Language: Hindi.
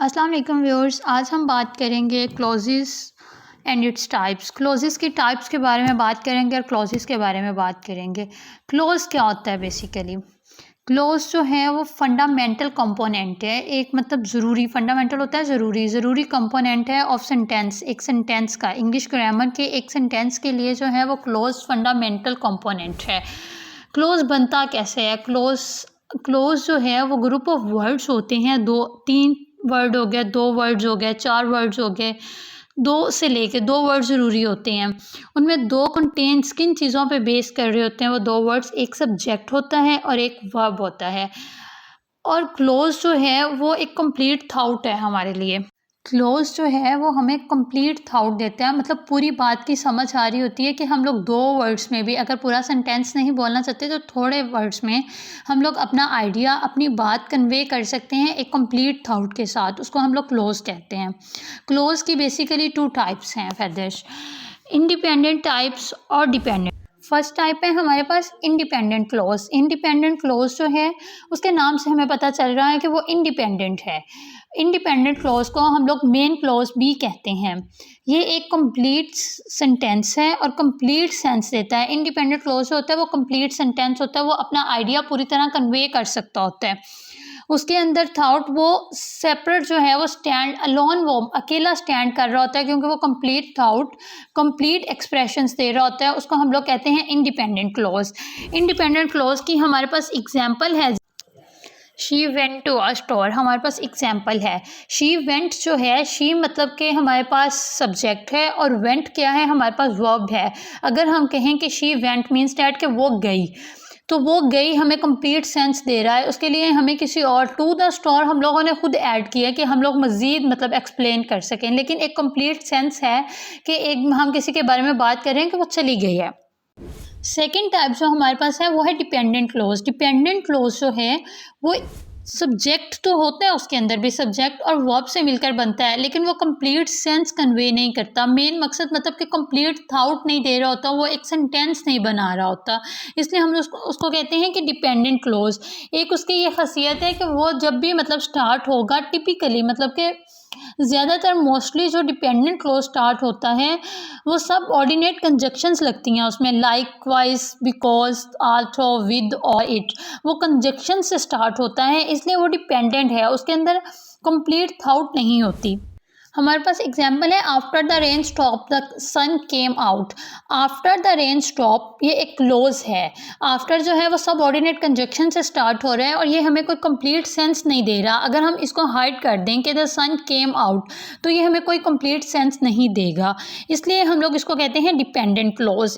अस्सलाम वालेकुम व्यूअर्स, आज हम बात करेंगे clauses and its types. Clauses की टाइप्स के बारे में बात करेंगे और क्लॉजेस के बारे में बात करेंगे। क्लॉज क्या होता है बेसिकली? क्लॉज जो है वो फंडामेंटल कंपोनेंट है, एक मतलब ज़रूरी, फंडामेंटल होता है ज़रूरी कंपोनेंट है ऑफ सेंटेंस। एक सेंटेंस का इंग्लिश ग्रामर के एक सेंटेंस के लिए जो है वो क्लॉज फंडामेंटल कंपोनेंट है। क्लॉज बनता कैसे है? क्लॉज जो है वो ग्रुप ऑफ वर्ड्स होते हैं, दो तीन वर्ड हो गया, दो वर्ड्स हो गए, चार वर्ड्स हो गए, दो से लेके दो वर्ड ज़रूरी होते हैं। उनमें दो कंटेंट्स किन चीज़ों पे बेस कर रहे होते हैं वो दो वर्ड्स, एक सब्जेक्ट होता है और एक वर्ब होता है। और क्लोज जो है वो एक कंप्लीट थॉट है हमारे लिए। क्लोज जो है वो हमें कंप्लीट थॉट देता है, मतलब पूरी बात की समझ आ रही होती है कि हम लोग दो वर्ड्स में भी, अगर पूरा सेंटेंस नहीं बोलना चाहते तो थोड़े वर्ड्स में हम लोग अपना आइडिया, अपनी बात कन्वे कर सकते हैं एक कंप्लीट थॉट के साथ। उसको हम लोग क्लोज कहते हैं। क्लोज की बेसिकली टू टाइप्स हैं फैदर्स, इंडिपेंडेंट टाइप्स और डिपेंडेंट। फर्स्ट टाइप है हमारे पास इंडिपेंडेंट क्लॉज। इंडिपेंडेंट क्लॉज जो है उसके नाम से हमें पता चल रहा है कि वो इंडिपेंडेंट है। इंडिपेंडेंट क्लॉज को हम लोग मेन क्लॉज भी कहते हैं। ये एक कंप्लीट सेंटेंस है और कंप्लीट सेंस देता है। इंडिपेंडेंट क्लॉज जो होता है वो कंप्लीट सेंटेंस होता है, वो अपना आइडिया पूरी तरह कन्वे कर सकता होता है। उसके अंदर थॉट वो सेपरेट जो है वो स्टैंड अलोन, वो अकेला स्टैंड कर रहा होता है, क्योंकि वो कंप्लीट थॉट, कंप्लीट एक्सप्रेशंस दे रहा होता है। उसको हम लोग कहते हैं इंडिपेंडेंट क्लॉज। इंडिपेंडेंट क्लॉज की हमारे पास एग्जांपल है, she went to a store. हमारे पास एग्जाम्पल है, शी वेंट जो है, शी मतलब कि हमारे पास सब्जेक्ट है और वेंट क्या है, हमारे पास वर्ब है। अगर हम कहें कि शी वेंट मीन्स डैट कि वो गई, तो वो गई हमें कंप्लीट सेंस दे रहा है। उसके लिए हमें किसी और, टू द स्टोर हम लोगों ने खुद ऐड किया कि हम लोग मज़ीद मतलब एक्सप्लेन कर सकें, लेकिन एक कंप्लीट सेंस है कि एक हम किसी के बारे में बात कर रहे हैं कि वो चली गई है। सेकेंड टाइप जो हमारे पास है वो है डिपेंडेंट क्लॉज। डिपेंडेंट क्लॉज जो है वो सब्जेक्ट तो होता है, उसके अंदर भी सब्जेक्ट और वर्ब से मिलकर बनता है, लेकिन वो कंप्लीट सेंस कन्वे नहीं करता। मेन मकसद मतलब कि कंप्लीट थॉट नहीं दे रहा होता, वो एक सेंटेंस नहीं बना रहा होता, इसलिए हम उसको कहते हैं कि डिपेंडेंट क्लॉज। एक उसकी ये खासियत है कि वो जब भी मतलब स्टार्ट होगा, टिपिकली मतलब कि ज़्यादातर मोस्टली जो डिपेंडेंट क्लॉज स्टार्ट होता है वो सब ऑर्डिनेट कंजक्शंस लगती हैं उसमें, like wise, because, also, with और इट। वो कंजक्शन से स्टार्ट होता है, इसलिए वो डिपेंडेंट है, उसके अंदर कंप्लीट थॉट नहीं होती। हमारे पास एग्जाम्पल है, after the rain stop the sun came out. After the rain stop ये एक क्लोज है। आफ्टर जो है वो सब ऑर्डिनेट कंजक्शन से स्टार्ट हो रहा है और ये हमें कोई कंप्लीट सेंस नहीं दे रहा। अगर हम इसको हाइड कर दें कि द सन केम आउट, तो ये हमें कोई कंप्लीट सेंस नहीं देगा, इसलिए हम लोग इसको कहते हैं डिपेंडेंट क्लोज।